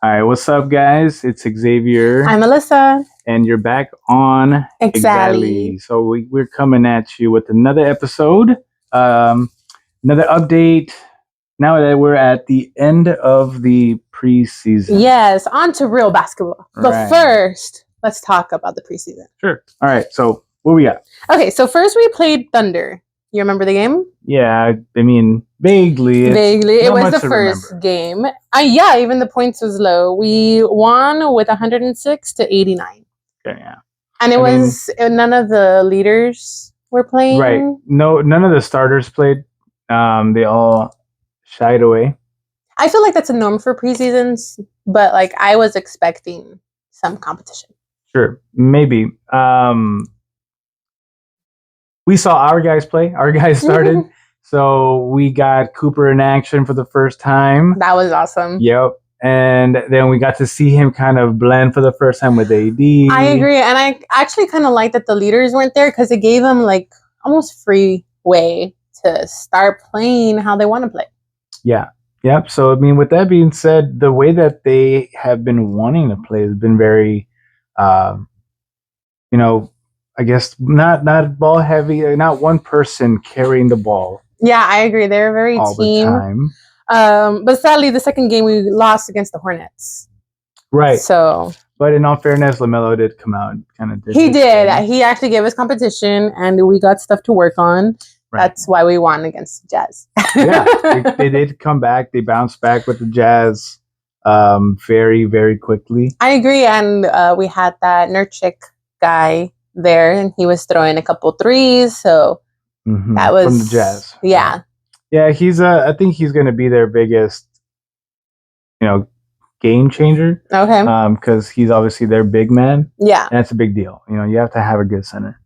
All right, what's up, guys? It's Xavier. I'm Alyssa. And you're back on Exactly. So we're coming at you with another episode, another update. Now that we're at the end of the preseason. Yes, on to real basketball. But first, let's talk about the preseason. Sure. All right, so what we got? Okay, so first we played Thunder. You remember the game? Yeah, I mean, vaguely. It was the first game. Yeah, even the points was low. We won with 106 to 89. Okay, yeah. And none of the leaders were playing. Right. No, none of the starters played. They all shied away. I feel like that's a norm for preseasons, but like I was expecting some competition. Sure, maybe. We saw our guys play. Our guys started. So we got Cooper in action for the first time. That was awesome. Yep. And then we got to see him kind of blend for the first time with AD. I agree. And I actually kind of like that the leaders weren't there because it gave them like almost free way to start playing how they want to play. Yeah. Yep. So, I mean, with that being said, the way that they have been wanting to play has been very, I guess not ball heavy, not one person carrying the ball. Yeah, I agree. They're very all team. The time. But sadly, the second game we lost against the Hornets. Right. So, but in all fairness, LaMelo did come out and kind of did. He did. He actually gave us competition, and we got stuff to work on. Right. That's why we won against the Jazz. Yeah, they did come back. They bounced back with the Jazz very, very quickly. I agree. And we had that Nurkic guy there, and he was throwing a couple threes. So that was from the Jazz. Yeah. Yeah, I think he's going to be their biggest, game changer. Okay. Because he's obviously their big man. Yeah. And that's a big deal. You have to have a good center.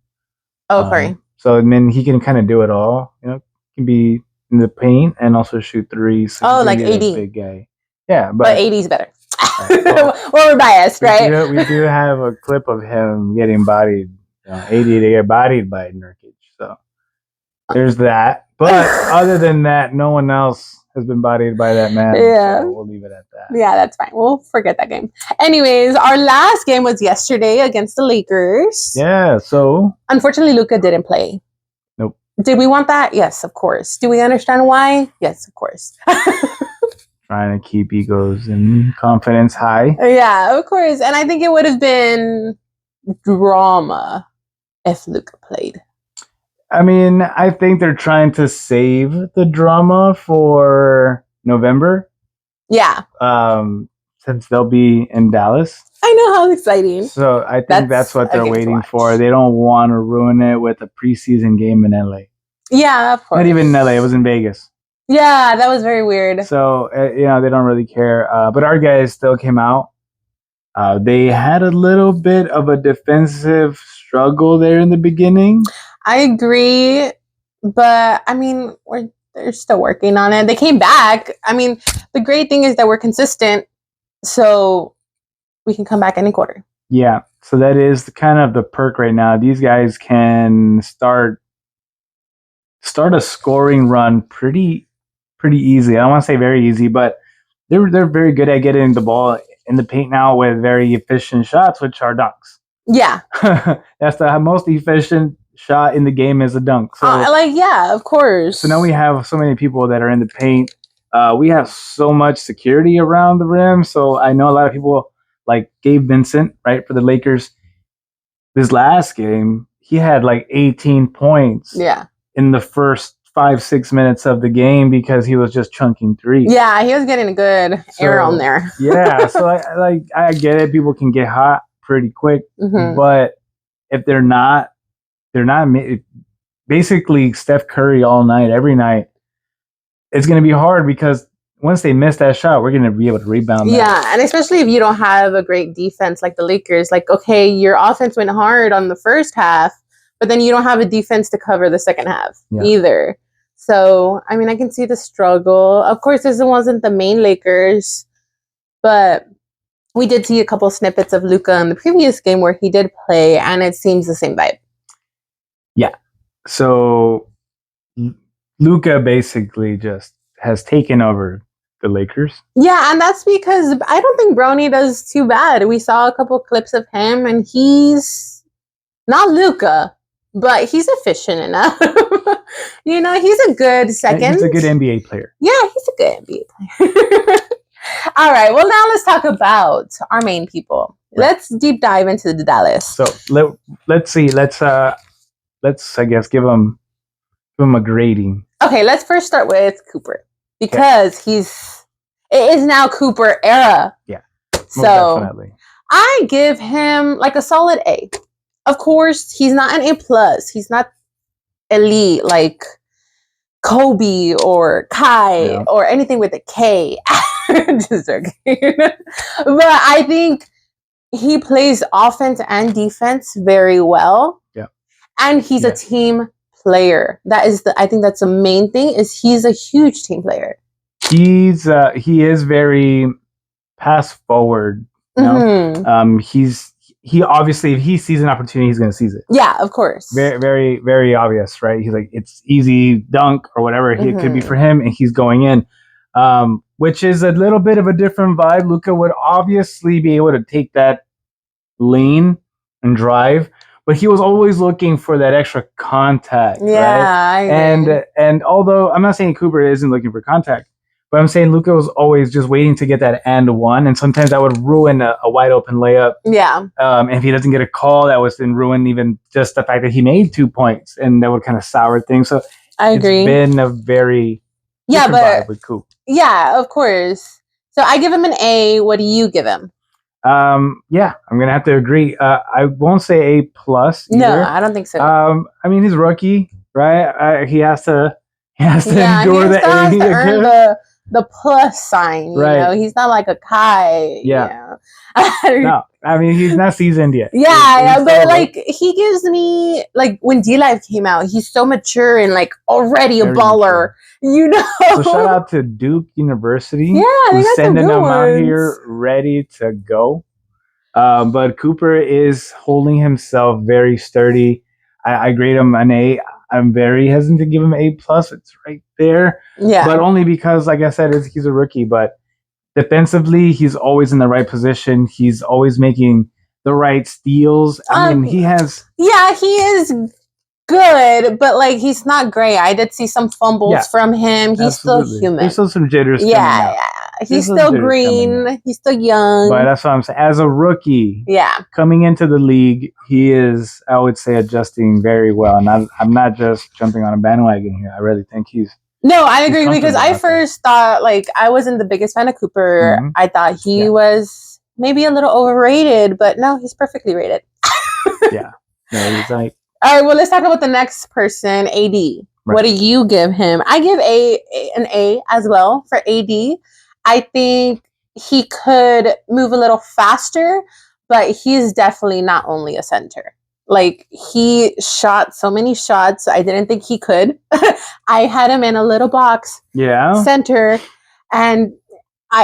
Okay. So, I mean, he can kind of do it all. Can be in the paint and also shoot threes. So like AD. Big guy. Yeah, but AD's better. Right, well, we're biased, right? We do have a clip of him getting bodied. AD to get bodied by Nurkic. So there's that. But other than that, no one else has been bodied by that man. Yeah. So we'll leave it at that. Yeah, that's fine. We'll forget that game. Anyways, our last game was yesterday against the Lakers. Yeah, so unfortunately, Luka didn't play. Nope. Did we want that? Yes, of course. Do we understand why? Yes, of course. Trying to keep egos and confidence high. Yeah, of course. And I think it would have been drama if Luka played. I mean, I think they're trying to save the drama for November. Yeah. Since they'll be in Dallas. I know, how exciting. So I think that's what they're waiting for. They don't want to ruin it with a preseason game in LA. Yeah, of course. Not even in LA. It was in Vegas. Yeah, that was very weird. So, they don't really care. But our guys still came out. They had a little bit of a defensive struggle there in the beginning. I agree. But, I mean, they're still working on it. They came back. I mean, the great thing is that we're consistent. So, we can come back any quarter. Yeah. So, that is kind of the perk right now. These guys can start a scoring run pretty easy. I don't want to say very easy, but they're very good at getting the ball in the paint now with very efficient shots, which are dunks. Yeah. That's the most efficient shot in the game is a dunk. So, yeah, of course. So now we have so many people that are in the paint. We have so much security around the rim. So I know a lot of people like Gabe Vincent, right, for the Lakers. This last game, he had like 18 points. Yeah. In the first 5-6 minutes of the game because he was just chunking threes. Yeah, he was getting a good air on there. Yeah, so I get it. People can get hot pretty quick, but if they're not basically Steph Curry all night, every night, it's going to be hard because once they miss that shot, we're going to be able to rebound that. Yeah, and especially if you don't have a great defense like the Lakers. Like, okay, your offense went hard on the first half, but then you don't have a defense to cover the second half either. So, I mean, I can see the struggle. Of course, this wasn't the main Lakers, but we did see a couple snippets of Luka in the previous game where he did play, and it seems the same vibe. Yeah. So, Luka basically just has taken over the Lakers. Yeah, and that's because I don't think Brony does too bad. We saw a couple clips of him, and he's not Luka, but he's efficient enough. He's a good second. He's a good NBA player. Yeah, he's a good NBA player. All right, well, now let's talk about our main people. Right. Let's deep dive into the Dallas. So let's see. Let's I guess give him a grading. Okay, let's first start with Cooper because it is now Cooper era. Yeah. So definitely. I give him like a solid A. Of course, he's not an A plus. He's not elite like Kobe or Kai or anything with a K. Just joking. But I think he plays offense and defense very well. Yeah. And he's a team player. I think that's the main thing is he's a huge team player. He is very pass forward. He obviously, if he sees an opportunity, he's going to seize it. Yeah, of course. Very, very, very obvious, right? He's like, it's easy dunk or whatever it could be for him, and he's going in, which is a little bit of a different vibe. Luka would obviously be able to take that lane and drive, but he was always looking for that extra contact. Yeah, right? And although I'm not saying Cooper isn't looking for contact, but I'm saying Luka was always just waiting to get that and one, and sometimes that would ruin a wide open layup. Yeah. And if he doesn't get a call, that was then ruin even just the fact that he made 2 points, and that would kind of sour things. So I agree. It's been a very vibe with Coop. Yeah, of course. So I give him an A. What do you give him? Yeah, I'm gonna have to agree. I won't say A plus. No, I don't think so. I mean, he's a rookie, right? He has to endure the A. He has to earn the plus sign, right? He's not like a Kai. Yeah. No, I mean he's not seasoned yet. Yeah, but like he gives me like when D-Live came out, he's so mature and like already a baller. Mature. So shout out to Duke University. Yeah, who's sending them out here ready to go. But Cooper is holding himself very sturdy. I grade him an A. I'm very hesitant to give him A plus. It's right there. Yeah. But only because, like I said, he's a rookie. But defensively, he's always in the right position. He's always making the right steals. I mean, he has. Yeah, he is good, but like he's not great. I did see some fumbles from him. He's absolutely. Still human. There's still some jitters. Yeah. He's still green. He's still young. But that's what I'm saying. As a rookie, coming into the league, he is, I would say, adjusting very well. And I'm not just jumping on a bandwagon here. I really think he's. No, I agree because I first thought like I wasn't the biggest fan of Cooper. Mm-hmm. I thought he was maybe a little overrated, but no, he's perfectly rated. Yeah. No, he's like. All right. Well, let's talk about the next person, AD. Right. What do you give him? I give an A as well for AD. I think he could move a little faster, but he's definitely not only a center. Like, he shot so many shots. I didn't think he could. I had him in a little box center, and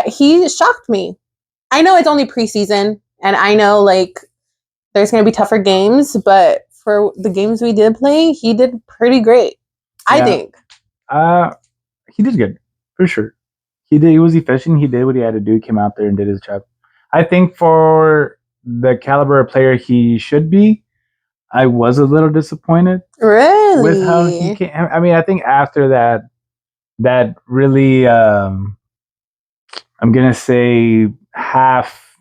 he shocked me. I know it's only preseason, and I know, like, there's going to be tougher games, but for the games we did play, he did pretty great, I think. He did good, for sure. He was efficient. He did what he had to do. He came out there and did his job. I think for the caliber of player he should be, I was a little disappointed. Really? With how he came. I mean, I think after that really, I'm going to say half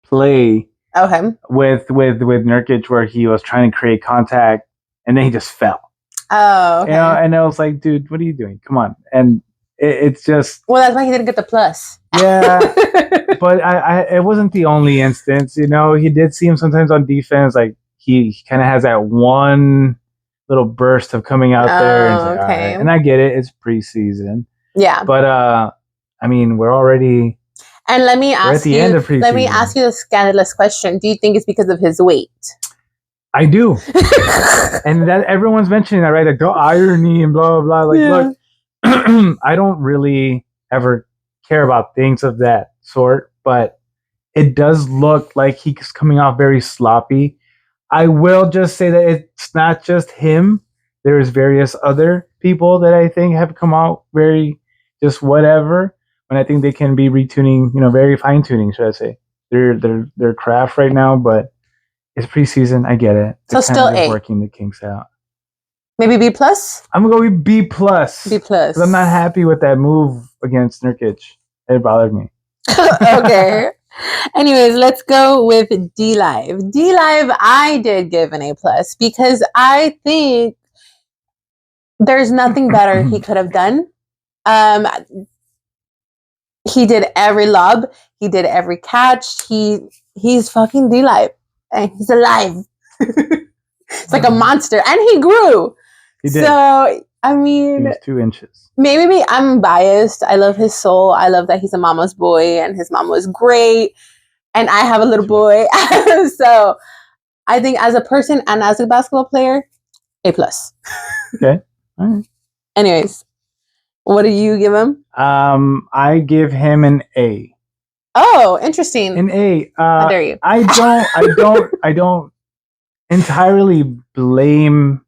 play with Nurkic where he was trying to create contact and then he just fell. Oh, okay. And I was like, dude, what are you doing? Come on. And it's just. Well, that's why he didn't get the plus. Yeah, but it wasn't the only instance. He did see him sometimes on defense. Like he kind of has that one little burst of coming out there. And like, okay. Right. And I get it; it's preseason. Yeah. But I mean, we're already. And let me ask you. Let me ask you the scandalous question: do you think it's because of his weight? I do, and that everyone's mentioning that, right? Like the irony and blah blah blah. Like, look. I don't really ever care about things of that sort, but it does look like he's coming off very sloppy. I will just say that it's not just him. There's various other people that I think have come out very just whatever and I think they can be retuning, very fine tuning, should I say, their craft right now. But it's preseason. I get it. So They're still just A. working the kinks out. Maybe B plus. I'm gonna go with B plus. B plus. I'm not happy with that move against Nurkic. It bothered me. Okay. Anyways, let's go with D Live. D Live, I did give an A plus because I think there's nothing better he could have done. He did every lob. He did every catch. He's fucking D Live, and he's alive. It's like a monster, and he grew. He did. So I mean, he was 2 inches. Maybe I'm biased. I love his soul. I love that he's a mama's boy, and his mom was great. And I have a little boy, so I think as a person and as a basketball player, A plus. Okay. All right. Anyways, what do you give him? I give him an A. Oh, interesting. An A. How dare you? I don't entirely blame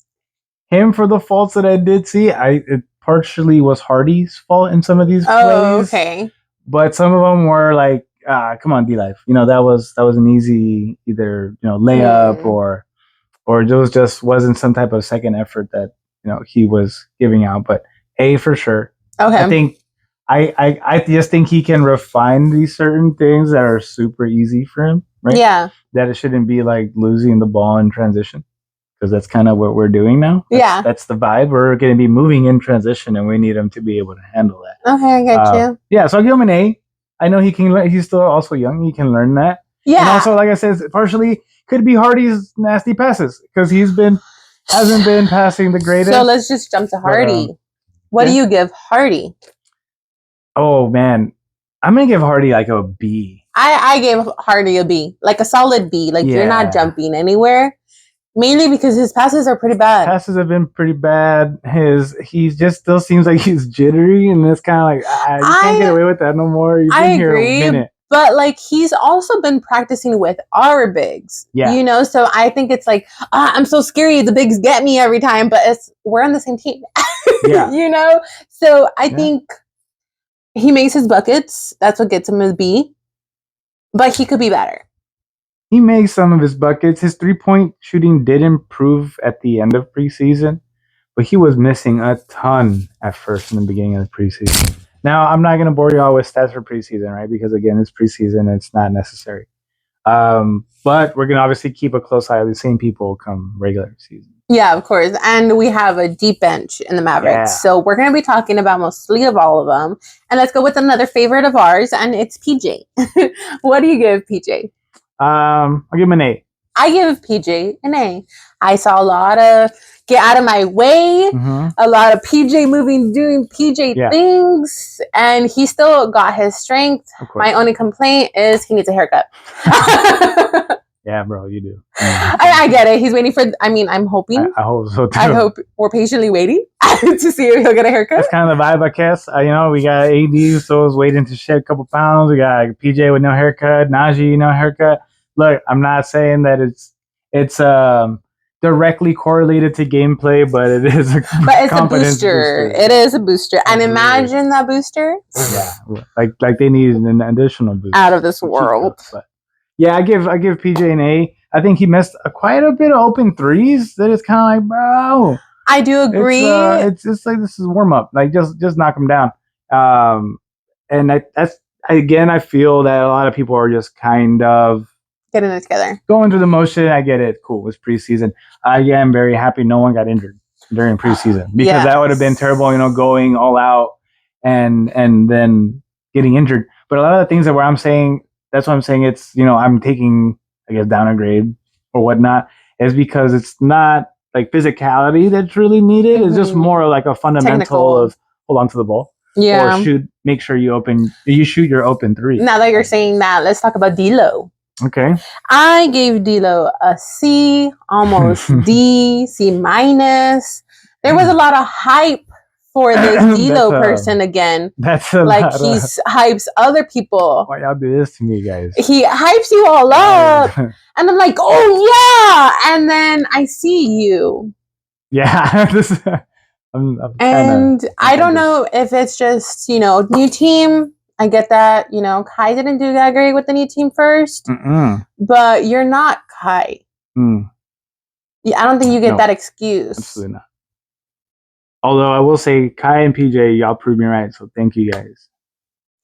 him for the faults that I did see. It partially was Hardy's fault in some of these plays. Oh, okay. But some of them were like, come on, D-Life. That was an easy either layup or it just wasn't some type of second effort that he was giving out. But A for sure. Okay. I think I just think he can refine these certain things that are super easy for him, right? Yeah. That it shouldn't be like losing the ball in transition, because that's kind of what we're doing now. That's the vibe. We're going to be moving in transition, and we need him to be able to handle that. Okay, I get you. Yeah, so I'll give him an A. I know he can learn. He's still also young. He can learn that. Yeah. And also, like I said, partially could be Hardy's nasty passes, because hasn't been passing the greatest. So let's just jump to Hardy. What do you give Hardy? Oh man, I'm gonna give Hardy like a B. I gave Hardy a B, like a solid B. Like you're not jumping anywhere. Mainly because his passes are pretty bad. Passes have been pretty bad. He just still seems like he's jittery, and it's kind of like you can't get away with that no more. You've been here a minute. But like he's also been practicing with our bigs. Yeah. So I think it's like I'm so scary. The bigs get me every time, but we're on the same team. Yeah. So I think he makes his buckets. That's what gets him a B. But he could be better. He makes some of his buckets. His 3-point shooting did improve at the end of preseason, but he was missing a ton at first in the beginning of the preseason. Now, I'm not going to bore you all with stats for preseason, right? Because again, it's preseason and it's not necessary. But we're going to obviously keep a close eye on the same people come regular season. Yeah, of course. And we have a deep bench in the Mavericks. Yeah. So we're going to be talking about mostly of all of them. And let's go with another favorite of ours, and it's PJ. What do you give PJ? I'll give him an A. I give PJ an A. I saw a lot of get out of my way, a lot of PJ doing PJ things, and he still got his strength. My only complaint is he needs a haircut. Yeah, bro, you do. I get it. He's waiting for, I'm hoping. I hope so too. I hope we're patiently waiting to see if he'll get a haircut. That's kind of the vibe, I guess. We got AD, so is waiting to shed a couple pounds. We got PJ with no haircut, Najee, no haircut. Look, I'm not saying that it's directly correlated to gameplay, but it is a booster. It is a booster. And imagine that booster. Yeah, like they need an additional boost. Out of this world. But yeah, I give PJ an A. I think he missed quite a bit of open threes. That is kind of like, bro. I do agree. It's like this is warm up. Like just knock him down. And I feel that a lot of people are just kind of getting it together, going through the motion. I get it. Cool. It was preseason. I am very happy no one got injured during preseason, because that would have been terrible. Going all out and then getting injured. But a lot of the things that where I'm saying. That's what I'm saying. It's, I'm taking, I guess, down a grade or whatnot, is because it's not like physicality that's really needed. It's just more like a fundamental of hold on to the ball. Yeah. Or make sure you shoot your open three. Now that you're saying that, let's talk about D'Lo. Okay. I gave D'Lo a C, almost D, C minus. There was a lot of hype for this D'Lo person again. That's he hypes other people. Why y'all do this to me, guys? He hypes you all up. And I'm like, oh yeah. And then I see you. Yeah. I don't know if it's just, new team. I get that, you know, Kai didn't do that great with the new team first, but you're not Kai. Yeah, I don't think you get that excuse. Absolutely not. Although I will say, Kai and PJ, y'all proved me right, so thank you guys.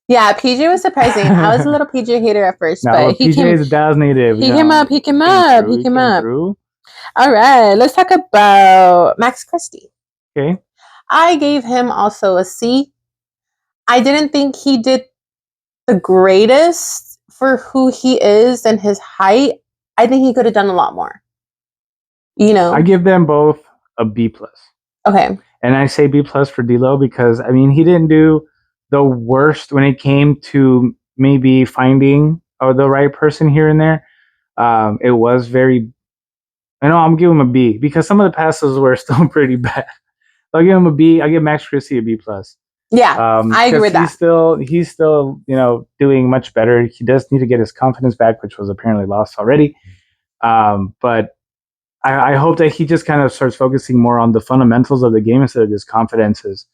Yeah, PJ was surprising. I was a little PJ hater at first, no, but PJ is a Dallas native. He came up. He came up. All right, let's talk about Max Christie. Okay. I gave him also a C. I didn't think he did the greatest for who he is and his height. I think he could have done a lot more. You know, I give them both a B plus. Okay. And I say B plus for D'Lo because I mean he didn't do the worst when it came to maybe finding the right person here and there. It was very. I know I'm giving him a B because some of the passes were still pretty bad. I'll give him a B. I'll give Max Christie a B plus. Yeah, I agree with that. He's still, you know, doing much better. He does need to get his confidence back, which was apparently lost already. But I hope that he just kind of starts focusing more on the fundamentals of the game instead of just confidences,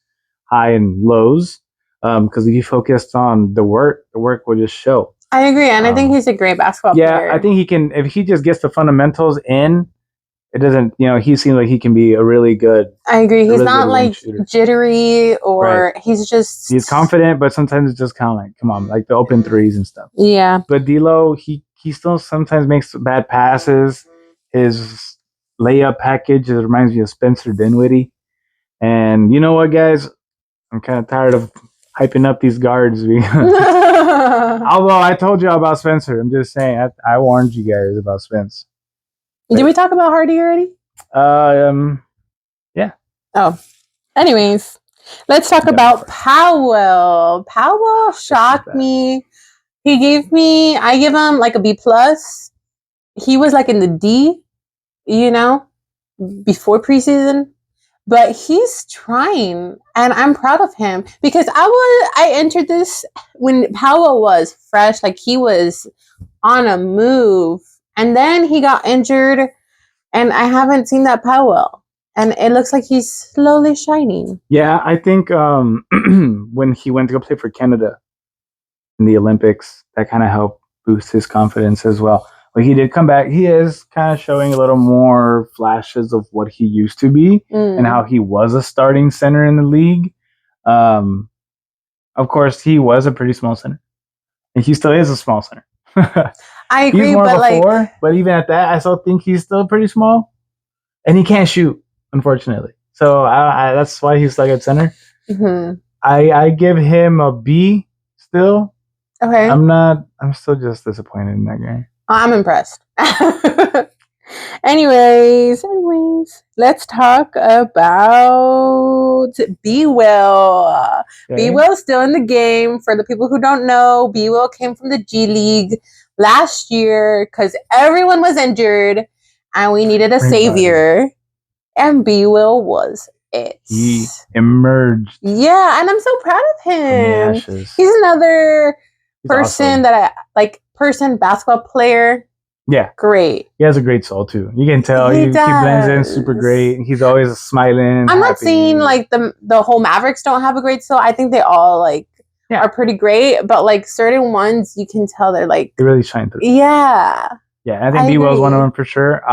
high and lows. Because if you focused on the work will just show. I agree, and I think he's a great basketball player. Yeah, I think he can. If he just gets the fundamentals in, it doesn't. You know, he seems like he can be a really good. I agree. He's not like jittery or he's confident, but sometimes it's just kind of like, come on, like the open threes and stuff. Yeah. But D'Lo, he still sometimes makes bad passes. His layup package, it reminds me of Spencer Dinwiddie. And you know what, guys? I'm kind of tired of hyping up these guards. Although I told you about Spencer, I'm just saying, I warned you guys about Spence. Did we talk about Hardy already? Yeah. Oh. Anyways, let's talk about Powell. Powell shocked me. I give him like a B plus. He was like in the D, you know, before preseason. But he's trying, and I'm proud of him because I entered this when Powell was fresh, like he was on a move, and then he got injured, and I haven't seen that Powell, and it looks like he's slowly shining. Yeah, I think when he went to go play for Canada in the Olympics, that kind of helped boost his confidence as well. But he did come back. He is kind of showing a little more flashes of what he used to be and how he was a starting center in the league. Of course, he was a pretty small center, and he still is a small center. I agree, he's more of a four, but even at that, I still think he's still pretty small, and he can't shoot, unfortunately. So that's why he's stuck at center. Mm-hmm. I give him a B still. Okay. I'm still just disappointed in that guy. I'm impressed. anyways, let's talk about B-Will. Okay. B-Will's still in the game. For the people who don't know, B-Will came from the G League last year because everyone was injured and we needed a savior. And B-Will was it. He emerged. Yeah, and I'm so proud of him. He's another person that I like. Basketball player. Yeah, great. He has a great soul too. You can tell he blends in super great. He's always smiling. I'm not saying like the whole Mavericks don't have a great soul. I think they all are pretty great, but like certain ones you can tell they're like they really shine through. Yeah. Yeah, I think B-Will is one of them for sure.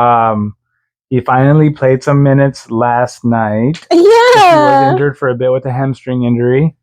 He finally played some minutes last night. Yeah. He was injured for a bit with a hamstring injury.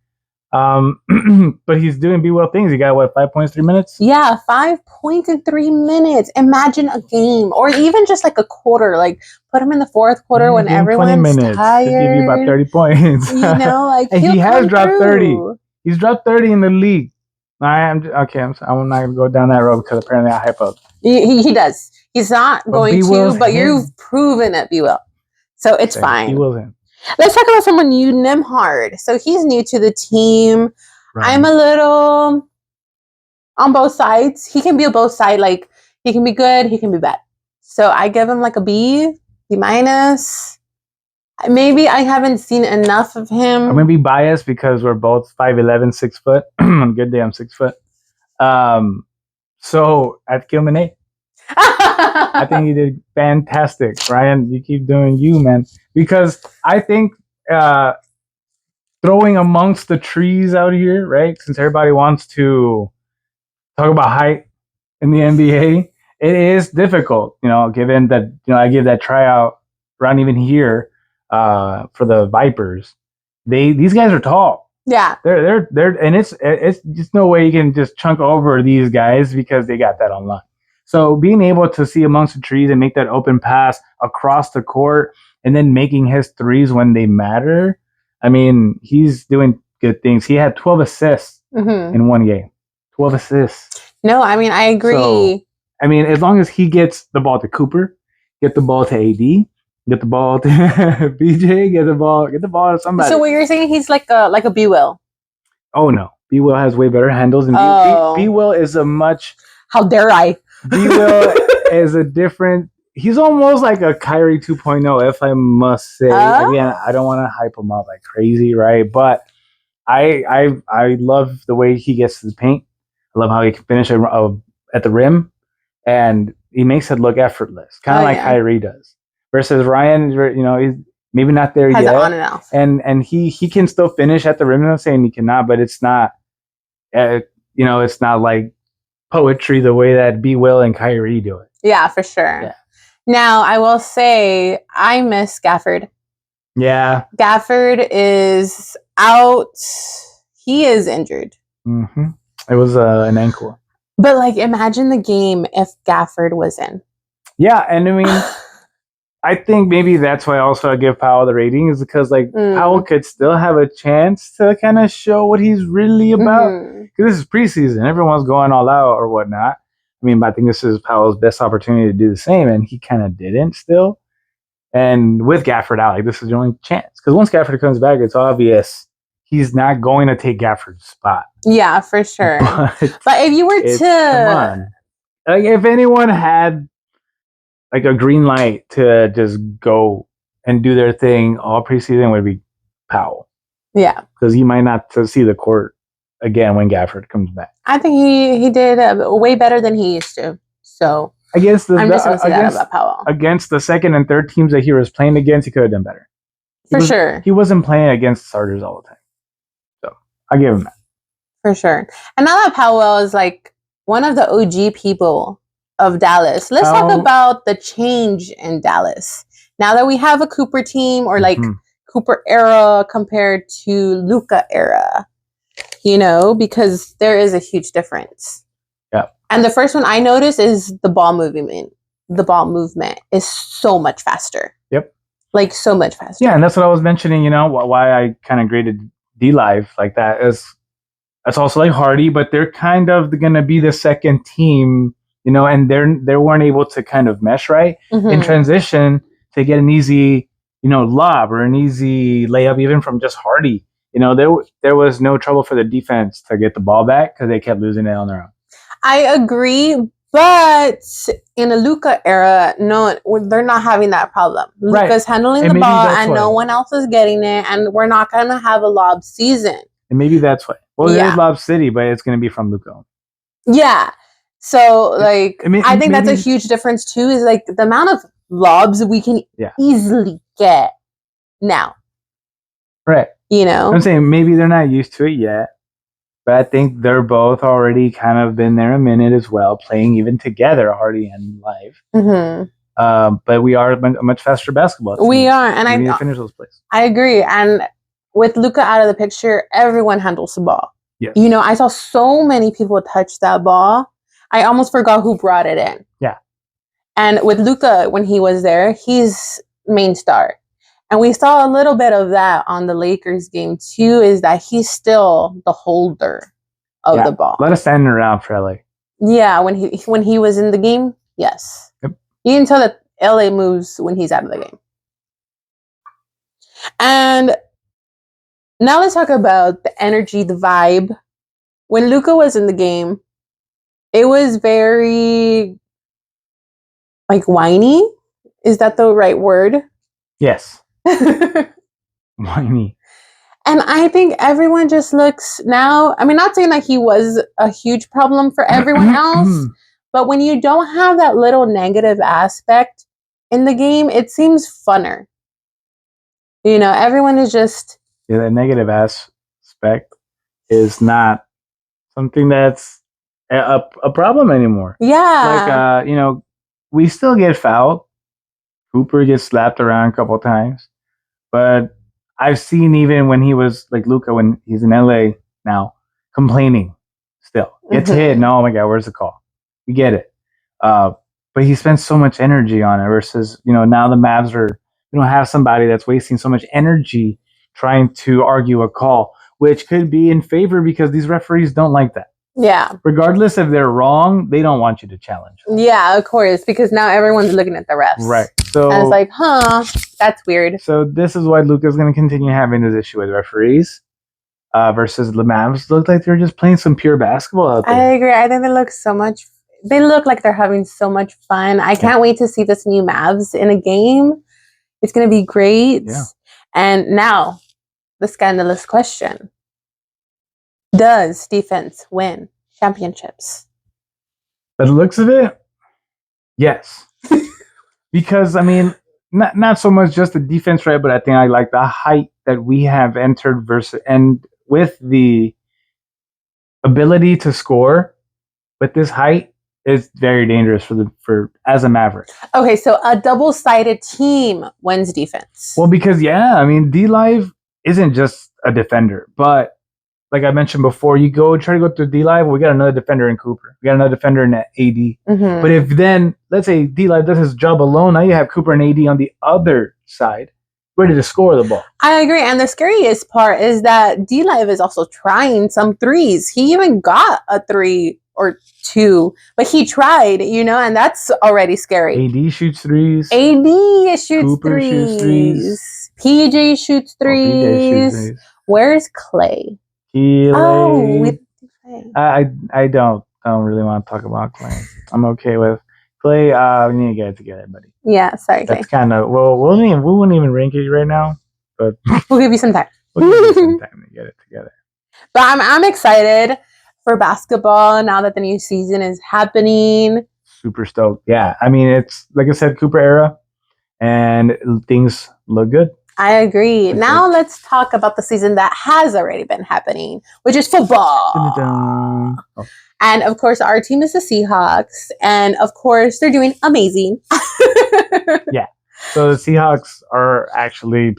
But he's doing B-Will things. He got 5 points, 3 minutes? Yeah, 5 points in 3 minutes. Imagine a game, or even just like a quarter. Like put him in the fourth quarter when everyone's tired. He'll give you about 30 points. You know, like and he has dropped 30. He's dropped 30 in the league. I'm not gonna go down that road because apparently I hype up. He does. He's not going to, but you've proven it, B-Will. So it's fine. B-Will's in. Let's talk about someone new, Nembhard. So he's new to the team. Right. I'm a little on both sides. He can be on both sides. Like he can be good, he can be bad. So I give him like a B minus. Maybe I haven't seen enough of him. I'm gonna be biased because we're both 5'11", 6 foot. On a good day, I'm 6 foot. So I'd give him an A. I think he did fantastic, Ryan. You keep doing you, man. Because I think throwing amongst the trees out here, right? Since everybody wants to talk about height in the NBA, it is difficult, given that, I give that tryout run even here for the Vipers. These guys are tall. Yeah. They're and it's just no way you can just chunk over these guys because they got that online. So being able to see amongst the trees and make that open pass across the court and then making his threes when they matter, I mean, he's doing good things. He had 12 assists in one game. 12 assists. No, I mean, I agree. So, I mean, as long as he gets the ball to Cooper, get the ball to AD, get the ball to BJ, get the ball to somebody. So what you're saying, he's like a B Will? Oh no, B Will has way better handles, and B Will is a much. How dare I? B Will is a different. He's almost like a Kyrie 2.0, if I must say. Again, I don't want to hype him up like crazy, right? But I love the way he gets to the paint. I love how he can finish at the rim, and he makes it look effortless, kind of like Kyrie does. Versus Ryan, he's maybe not there yet. Has it on and off. And he can still finish at the rim. I'm not saying he cannot, but it's not, it's not like poetry the way that B. Will and Kyrie do it. Yeah, for sure. Yeah. Now, I will say I miss Gafford. Yeah. Gafford is out. He is injured. Mm-hmm. It was an ankle. But, imagine the game if Gafford was in. Yeah, and I mean, I think maybe that's why also I give Powell the rating is because, Powell could still have a chance to kind of show what he's really about. Because this is preseason. Everyone's going all out or whatnot. I mean, I think this is Powell's best opportunity to do the same, and he kind of didn't still. And with Gafford out, this is the only chance. Because once Gafford comes back, it's obvious he's not going to take Gafford's spot. Yeah, for sure. But if you were to... Come on. If anyone had a green light to just go and do their thing all preseason, would be Powell. Yeah. Because he might not see the court again when Gafford comes back. I think he did way better than he used to. So I'm just going to say that about Powell. Against the second and third teams that he was playing against, he could have done better. For sure. He wasn't playing against starters all the time. So I give him that. For sure. And now that Powell is one of the OG people of Dallas, let's talk about the change in Dallas. Now that we have a Cooper team or Cooper era compared to LUKA era, because there is a huge difference. Yeah. And the first one I noticed is the ball movement. The ball movement is so much faster. Yep. So much faster. Yeah, and that's what I was mentioning, why I kind of graded D-Live like that is that's also Hardy, but they're kind of going to be the second team, and they weren't able to kind of mesh right in transition to get an easy, lob or an easy layup even from just Hardy. There was no trouble for the defense to get the ball back because they kept losing it on their own. I agree, but in a LUKA era, no, they're not having that problem. Right. LUKA's handling the ball and no one else is getting it, and we're not going to have a lob season. And maybe that's why. Well, there's Lob City, but it's going to be from LUKA. Yeah. So, I think that's a huge difference, too, is, the amount of lobs we can easily get now. Right. I'm saying maybe they're not used to it yet, but I think they're both already kind of been there a minute as well, playing even together, Hardy and Live. Mm-hmm. But we are a much faster basketball team. We are, and we need to finish those plays. I agree, and with LUKA out of the picture, everyone handles the ball. Yes. I saw so many people touch that ball. I almost forgot who brought it in. Yeah. And with LUKA, when he was there, he's main star. And we saw a little bit of that on the Lakers game, too, is that he's still the holder of the ball. Let us stand around for LA. Yeah, when he was in the game, yes. Yep. You can tell that LA moves when he's out of the game. And now let's talk about the energy, the vibe. When LUKA was in the game, it was very, whiny. Is that the right word? Yes. Whiny. And I think everyone just looks now, not saying that he was a huge problem for everyone else, but when you don't have that little negative aspect in the game, it seems funner. Everyone is just the negative aspect is not something that's a problem anymore. Yeah. Like, we still get fouled. Cooper gets slapped around a couple times, but I've seen even when he was like Luka when he's in LA now complaining. Still gets hit. No, oh my God, where's the call? We get it. But he spends so much energy on it versus now the Mavs are have somebody that's wasting so much energy trying to argue a call, which could be in favor because these referees don't like that. Yeah. Regardless if they're wrong, they don't want you to challenge them. Yeah, of course, because now everyone's looking at the refs. Right. So and it's like, that's weird. So this is why Luka's going to continue having this issue with referees versus the Mavs. Look like they're just playing some pure basketball out there. I agree. I think they look like they're having so much fun. I can't wait to see this new Mavs in a game. It's going to be great. Yeah. And now, the scandalous question. Does defense win championships? By the looks of it, yes. Because, I mean, not so much just the defense, right? But I think I like the height that we have entered and with the ability to score with this height is very dangerous for as a Maverick. Okay, so a double-sided team wins defense. Well, because D-Live isn't just a defender, but like I mentioned before, you try to go through D-Live, we got another defender in Cooper. We got another defender in AD. Mm-hmm. But if then, let's say D-Live does his job alone, now you have Cooper and AD on the other side, ready to score the ball. I agree. And the scariest part is that D-Live is also trying some threes. He even got a 3 or 2, but he tried, and that's already scary. AD shoots threes. AD shoots Cooper threes. shoots threes. PJ shoots threes. PJ shoots threes. Where's Clay? I don't really want to talk about Clay. I'm okay with Clay. We need to get it together, buddy. Yeah, sorry, Clay. That's kind of we wouldn't even rank it right now, but we'll give you some time. We'll give you some time to get it together. But I'm excited for basketball now that the new season is happening. Super stoked. Yeah, I mean it's like I said, Cooper era, and things look good. I agree. Now let's talk about the season that has already been happening, which is football. Oh. And of course, our team is the Seahawks. And of course, they're doing amazing. Yeah. So the Seahawks are actually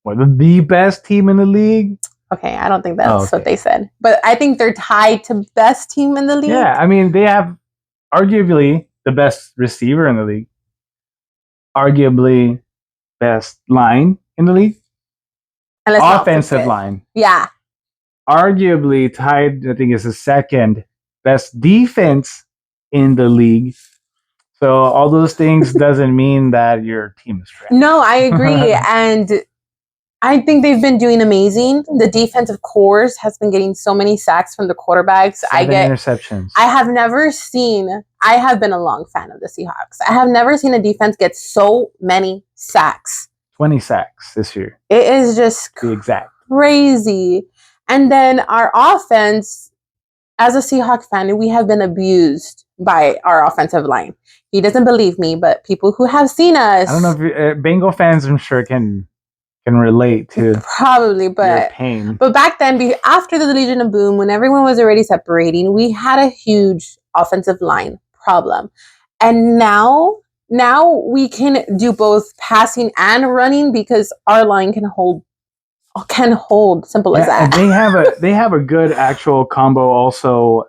the best team in the league. Okay, I don't think that's what they said. But I think they're tied to best team in the league. Yeah, I mean, they have arguably the best receiver in the league. Arguably best line in the league. Offensive line. Yeah. Arguably tied, I think it's the second best defense in the league. So all those things doesn't mean that your team is trash. No, I agree. And I think they've been doing amazing. The defense, of course, has been getting so many sacks from the quarterbacks. 7 interceptions. I have been a long fan of the Seahawks. I have never seen a defense get so many sacks. 20 sacks this year. It is just crazy. And then our offense, as a Seahawks fan, we have been abused by our offensive line. He doesn't believe me, but people who have seen us. I don't know if Bengal fans, I'm sure, can relate to probably, but your pain. But back then, after the Legion of Boom, when everyone was already separating, we had a huge offensive line problem. And now we can do both passing and running because our line can hold. Simple as that. And they have a good actual combo also,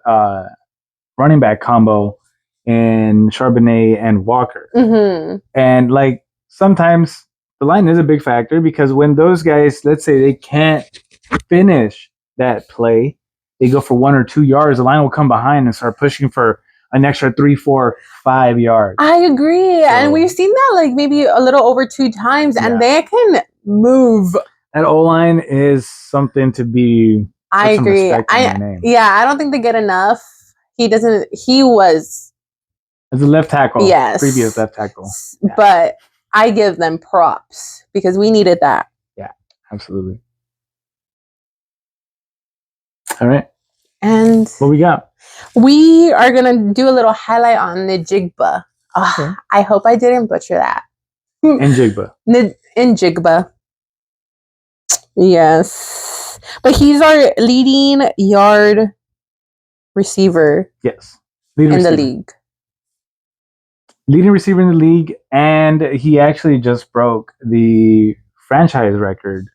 running back combo in Charbonnet and Walker. Mm-hmm. And like sometimes the line is a big factor because when those guys, let's say they can't finish that play, they go for 1 or 2 yards, the line will come behind and start pushing for an extra 3, 4, 5 yards. I agree. And we've seen that like maybe a little over 2 times, and they can move. That O-line is something to be. I agree. I don't think they get enough. He was as a left tackle. Yes. Previous left tackle. Yeah. But I give them props because we needed that. Yeah, absolutely. All right. And what we got? We are going to do a little highlight on Njigba. Okay. I hope I didn't butcher that. Njigba. Njigba. Yes. But he's our leading yard receiver. Yes. In the league. Leading receiver in the league, and he actually just broke the franchise record,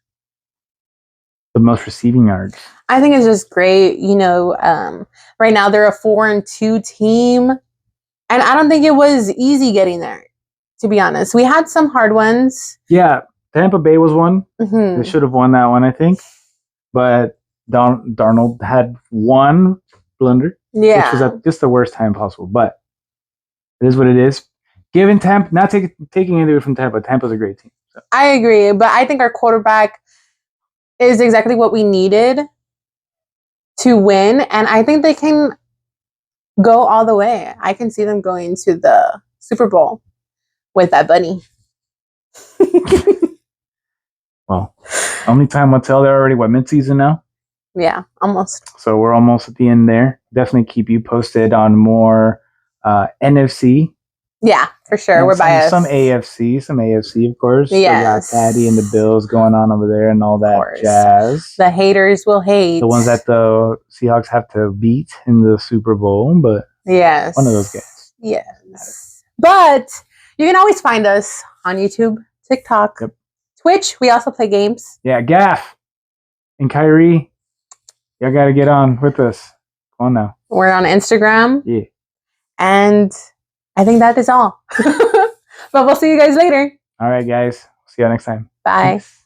the most receiving yards. I think it's just great. Right now they're a 4-2 team, and I don't think it was easy getting there. To be honest, we had some hard ones. Yeah, Tampa Bay was one. Mm-hmm. They should have won that one, I think, but Darnold had one blunder, which was at just the worst time possible. But it is what it is. Given Tampa, not taking anything away from Tampa. Tampa's a great team. So. I agree, but I think our quarterback is exactly what we needed to win, and I think they can go all the way. I can see them going to the Super Bowl with that bunny. Well, only time will tell. They're already mid-season now. Yeah, almost. So we're almost at the end there. Definitely keep you posted on more NFC. Yeah, for sure. And we're biased. Some AFC, of course. Yes. We got Patty and the Bills going on over there and all that jazz. The haters will hate. The ones that the Seahawks have to beat in the Super Bowl, but yes, one of those guys. Yes. But you can always find us on YouTube, TikTok, Twitch. We also play games. Yeah, Gaff and Kyrie. Y'all got to get on with us. Come on now. We're on Instagram. Yeah. And I think that is all. But we'll see you guys later. All right, guys. See you next time. Bye. Peace.